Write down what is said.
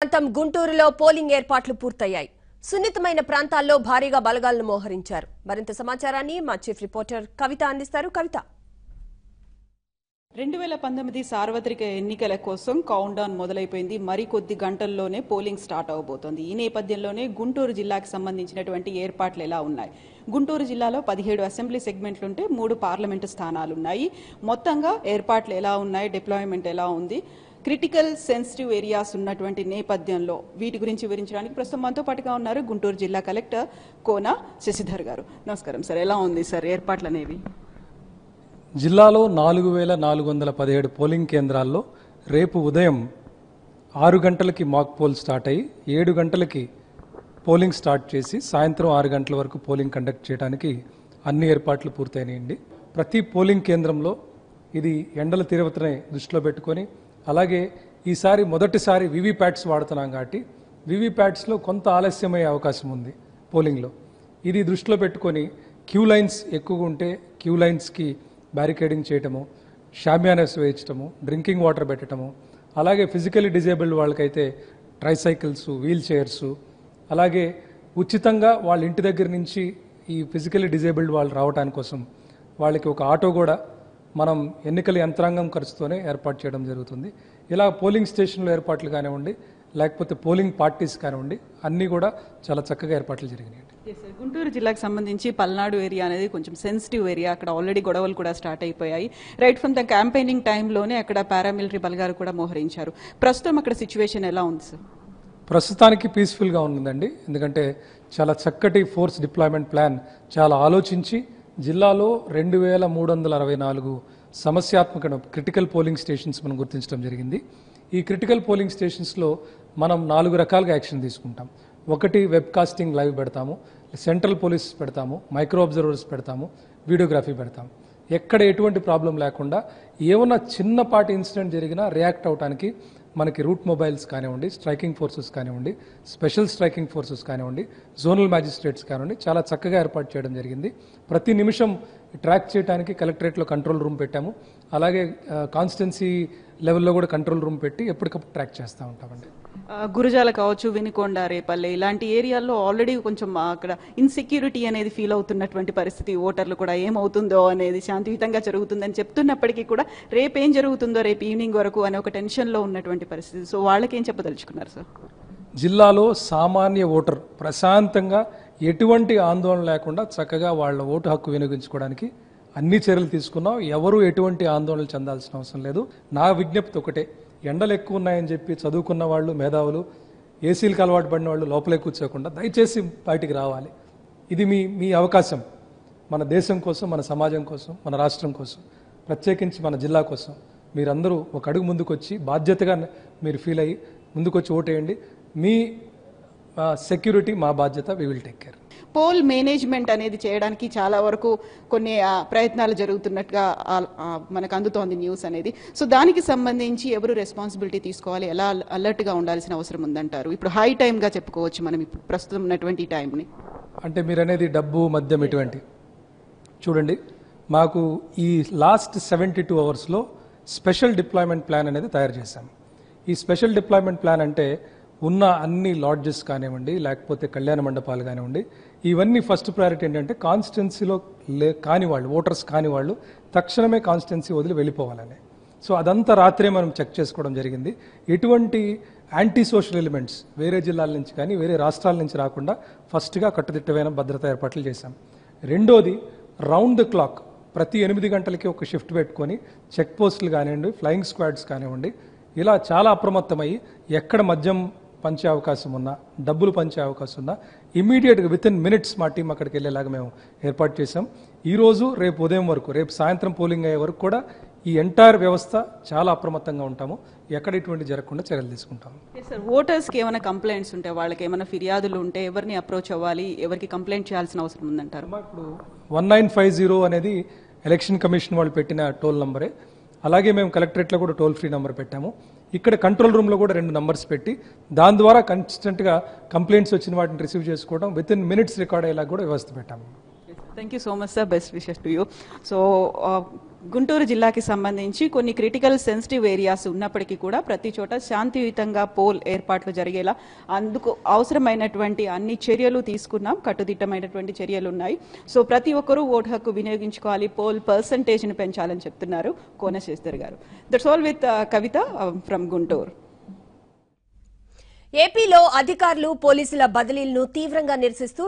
ప్రాంతం గుంటూరులో పోలింగ్ ఏర్పాట్లు పూర్తయ్యాయి. సున్నితమైన ప్రాంతాల్లో భారీగా బలగాలను మోహరించారు. మరింత సమాచారాన్ని మా చీఫ్ రిపోర్టర్ కవిత అందిస్తారు. కవిత, 2019 సార్వత్రిక ఎన్నికల కోసం కౌంట్ డౌన్ మొదలైపోయింది. మరికొద్ది గంటల్లోనే పోలింగ్ స్టార్ట్ అవబోతోంది. ఈ నేపథ్యంలోనే గుంటూరు జిల్లాకు సంబంధించినటువంటి ఏర్పాట్లు ఎలా ఉన్నాయి? గుంటూరు జిల్లాలో 17 అసెంబ్లీ సెగ్మెంట్లుంటే 3 పార్లమెంటు స్థానాలున్నాయి. మొత్తంగా ఏర్పాట్లు ఎలా ఉన్నాయి, డిప్లాయ్మెంట్ ఎలా ఉంది, క్రిటికల్ సెన్సిటివ్ ఏరియాస్ ఉన్నటువంటి నేపథ్యంలో వీటి గురించి వివరించడానికి ప్రస్తుతం మనతో పాటుగా ఉన్నారు గుంటూరు జిల్లా కలెక్టర్ కోన శశిధర్ గారు. నమస్కారం సార్, ఎలా ఉంది సార్ ఏర్పాట్లు అనేవి? జిల్లాలో 4417 పోలింగ్ కేంద్రాల్లో రేపు ఉదయం 6 గంటలకి మాక్ పోల్ స్టార్ట్ అయ్యి 7 గంటలకి పోలింగ్ స్టార్ట్ చేసి సాయంత్రం 6 గంటల వరకు పోలింగ్ కండక్ట్ చేయడానికి అన్ని ఏర్పాట్లు పూర్తయినాయండి. ప్రతి పోలింగ్ కేంద్రంలో ఇది ఎండల తీవ్రతని దృష్టిలో పెట్టుకొని, అలాగే ఈసారి మొదటిసారి వివిప్యాట్స్ వాడుతున్నాం కాబట్టి వివిప్యాట్స్లో కొంత ఆలస్యమయ్యే అవకాశం ఉంది పోలింగ్లో. ఇది దృష్టిలో పెట్టుకొని క్యూ లైన్స్ ఎక్కువగా ఉంటే క్యూ లైన్స్కి బ్యారికేడింగ్ చేయటము, షామియానాస్ వేయించటము, డ్రింకింగ్ వాటర్ పెట్టడము, అలాగే ఫిజికలీ డిజేబుల్డ్ వాళ్ళకైతే ట్రైసైకిల్స్, వీల్ చైర్స్, అలాగే ఉచితంగా వాళ్ళ ఇంటి దగ్గర నుంచి ఈ ఫిజికలీ డిజేబుల్డ్ వాళ్ళు రావడానికి కోసం వాళ్ళకి ఒక ఆటో కూడా మనం ఎన్నికల యంత్రాంగం ఖర్చుతోనే ఏర్పాటు చేయడం జరుగుతుంది. ఇలా పోలింగ్ స్టేషన్లో ఏర్పాట్లు కానివ్వండి, లేకపోతే పోలింగ్ పార్టీస్ కానివ్వండి, అన్నీ కూడా చాలా చక్కగా ఏర్పాట్లు జరిగినాయి. గుంటూరు జిల్లాకు సంబంధించి పల్నాడు ఏరియా అనేది కొంచెం సెన్సిటివ్ ఏరియా. అక్కడ ఆల్రెడీ గొడవలు కూడా స్టార్ట్ అయిపోయాయి. రైట్ ఫ్రమ్ ద క్యాంపెయినింగ్ టైంలోనే అక్కడ పారామిలిటరీ బలగాలు కూడా మోహరించారు. ప్రస్తుతం అక్కడ సిచ్యువేషన్ ఎలా ఉంది సార్? ప్రస్తుతానికి పీస్ఫుల్గా ఉందండి. ఎందుకంటే చాలా చక్కటి ఫోర్స్ డిప్లాయ్మెంట్ ప్లాన్ చాలా ఆలోచించి జిల్లాలో 2364 సమస్యాత్మక క్రిటికల్ పోలింగ్ స్టేషన్స్ మనం గుర్తించడం జరిగింది. ఈ క్రిటికల్ పోలింగ్ స్టేషన్స్లో మనం 4 రకాలుగా యాక్షన్ తీసుకుంటాం. ఒకటి, వెబ్ కాస్టింగ్ లైవ్ పెడతాము, సెంట్రల్ పోలీస్ పెడతాము, మైక్రో అబ్జర్వర్స్ పెడతాము, వీడియోగ్రఫీ పెడతాము. ఎక్కడ ఎటువంటి ప్రాబ్లం లేకుండా ఏమన్నా చిన్నపాటి ఇన్సిడెంట్ జరిగినా రియాక్ట్ అవడానికి మనకి రూట్ మొబైల్స్ కానివ్వండి, స్ట్రైకింగ్ ఫోర్సెస్ కానివ్వండి, స్పెషల్ స్ట్రైకింగ్ ఫోర్సెస్ కానివ్వండి, జోనల్ మ్యాజిస్ట్రేట్స్ కానివ్వండి, చాలా చక్కగా ఏర్పాటు చేయడం జరిగింది. ప్రతి నిమిషం ట్రాక్ చేయడానికి కలెక్టరేట్లో కంట్రోల్ రూమ్ పెట్టాము. అలాగే కాన్స్టిట్యున్సీ లెవెల్లో కూడా కంట్రోల్ రూమ్ పెట్టి ఎప్పటికప్పుడు ట్రాక్ చేస్తూ ఉంటామండి. గురజాల కావచ్చు, వినుకొండ, రేపల్లె ఇలాంటి ఏరియాల్లో ఆల్రెడీ కొంచెం అక్కడ ఇన్సెక్యూరిటీ అనేది ఫీల్ అవుతున్నటువంటి పరిస్థితి. ఓటర్లు కూడా ఏమవుతుందో అనేది శాంతియుతంగా జరుగుతుందని చెప్తున్నప్పటికీ కూడా రేపు ఏం జరుగుతుందో రేపు ఈవినింగ్ వరకు అనే ఒక టెన్షన్లో ఉన్నటువంటి పరిస్థితి. సో వాళ్ళకేం చెప్పదలుచుకున్నారు సార్? జిల్లాలో సామాన్య ఓటర్ ప్రశాంతంగా ఎటువంటి ఆందోళన లేకుండా చక్కగా వాళ్ళ ఓటు హక్కు వినియోగించుకోవడానికి అన్ని చర్యలు తీసుకున్నాం. ఎవరు ఎటువంటి ఆందోళన చెందాల్సిన అవసరం లేదు. నా విజ్ఞప్తి ఒకటే, ఎండలు ఎక్కువ ఉన్నాయని చెప్పి చదువుకున్న వాళ్ళు, మేధావులు, ఏసీలకు అలవాటు పడిన వాళ్ళు లోపలే కూర్చోకుండా దయచేసి బయటికి రావాలి. ఇది మీ అవకాశం. మన దేశం కోసం, మన సమాజం కోసం, మన రాష్ట్రం కోసం, ప్రత్యేకించి మన జిల్లా కోసం మీరందరూ ఒక అడుగు ముందుకు వచ్చి బాధ్యతగా మీరు ఫీల్ అయ్యి ముందుకొచ్చి ఓటేయండి. మీ సెక్యూరిటీ మా బాధ్యత. We will take care. Poll management అనేది చేయడానికి చాలా వరకు కొన్ని ప్రయత్నాలు జరుగుతున్నట్టుగా మనకు అందుతోంది న్యూస్ అనేది. సో దానికి సంబంధించి ఎవరు రెస్పాన్సిబిలిటీ తీసుకోవాలి, ఎలా అలర్ట్గా ఉండాల్సిన అవసరం ఉందంటారు? ఇప్పుడు హై టైమ్గా చెప్పుకోవచ్చు మనం ఇప్పుడు ప్రస్తుతం ఉన్నటువంటి టైంని. అంటే మీరు అనేది డబ్బు, మద్యం ఇటువంటి చూడండి. మాకు ఈ లాస్ట్ 72 అవర్స్లో స్పెషల్ డిప్లాయ్మెంట్ ప్లాన్ అనేది తయారు చేశాం. ఈ స్పెషల్ డిప్లాయ్మెంట్ ప్లాన్ అంటే ఉన్న అన్ని లాడ్జెస్ కానివ్వండి, లేకపోతే కళ్యాణ మండపాలు కానివ్వండి, ఇవన్నీ ఫస్ట్ ప్రయారిటీ ఏంటంటే కాన్స్టిట్యున్సీలో కాని వాళ్ళు, ఓటర్స్ కాని వాళ్ళు తక్షణమే కాన్స్టిట్యున్సీ వదిలి వెళ్ళిపోవాలని. సో అదంతా రాత్రే మనం చెక్ చేసుకోవడం జరిగింది. ఎటువంటి యాంటీ సోషల్ ఎలిమెంట్స్ వేరే జిల్లాల నుంచి కానీ వేరే రాష్ట్రాల నుంచి రాకుండా ఫస్ట్గా కట్టుదిట్టమైన భద్రతా ఏర్పాట్లు చేశాం. రెండోది, రౌండ్ ద క్లాక్ ప్రతి 8 గంటలకి ఒక షిఫ్ట్ పెట్టుకొని చెక్ పోస్టులు కానివ్వండి, ఫ్లయింగ్ స్క్వాడ్స్ కానివ్వండి, ఇలా చాలా అప్రమత్తమయ్యి ఎక్కడ మద్యం పంచే అవకాశం ఉన్నా, డబ్బులు పంచే అవకాశం ఉన్నా ఇమీడియట్గా విత్ ఇన్ మినిట్స్ మా టీం అక్కడికి వెళ్ళేలాగా మేము ఏర్పాటు చేశాం. ఈరోజు రేపు ఉదయం వరకు, రేపు సాయంత్రం పోలింగ్ అయ్యే వరకు కూడా ఈ ఎంటైర్ వ్యవస్థ చాలా అప్రమత్తంగా ఉంటాము. ఎక్కడ ఇటువంటి జరగకుండా చర్యలు తీసుకుంటాము. సార్, ఓటర్స్కి ఏమైనా కంప్లైంట్స్ ఉంటే, వాళ్ళకి ఏమైనా ఫిర్యాదులు ఉంటే ఎవరిని అప్రోచ్ అవ్వాలి, ఎవరికి కంప్లైంట్ చేయాల్సిన అవసరం ఉందంటారు? ఇప్పుడు 1950 అనేది ఎలక్షన్ కమిషన్ వాళ్ళు పెట్టిన టోల్ నంబరే. అలాగే మేము కలెక్టరేట్లో కూడా టోల్ ఫ్రీ నెంబర్ పెట్టాము. ఇక్కడ కంట్రోల్ రూమ్లో కూడా 2 నంబర్స్ పెట్టి దాని ద్వారా కన్సిస్టెంట్గా కంప్లైంట్స్ వచ్చిన వాటిని రిసీవ్ చేసుకోవడం, విత్ ఇన్ మినిట్స్ రికార్డ్ అయ్యేలా కూడా వ్యవస్థ పెట్టాము. Thank you so much sir. Best wishes to you. So Guntur జిల్లాకి సంబంధించి కొన్ని క్రిటికల్ సెన్సిటివ్ ఏరియాస్ ఉన్నప్పటికీ కూడా ప్రతి చోట శాంతియుతంగా పోల్ ఏర్పాట్లు జరిగేలా అందుకు అవసరమైనటువంటి అన్ని చర్యలు తీసుకున్నాం. కట్టుదిట్టమైనటువంటి చర్యలు ఉన్నాయి. సో ప్రతి ఒక్కరూ ఓటు హక్కు వినియోగించుకోవాలి, పోల్ పర్సంటేజ్ ని పెంచాలని చెప్తున్నారు కోనశేఖర్ గారు. That's all with Kavitha from Guntur. ఏపీలో అధికారులు పోలీసుల బదిలీలను తీవ్రంగా నిరసిస్తూ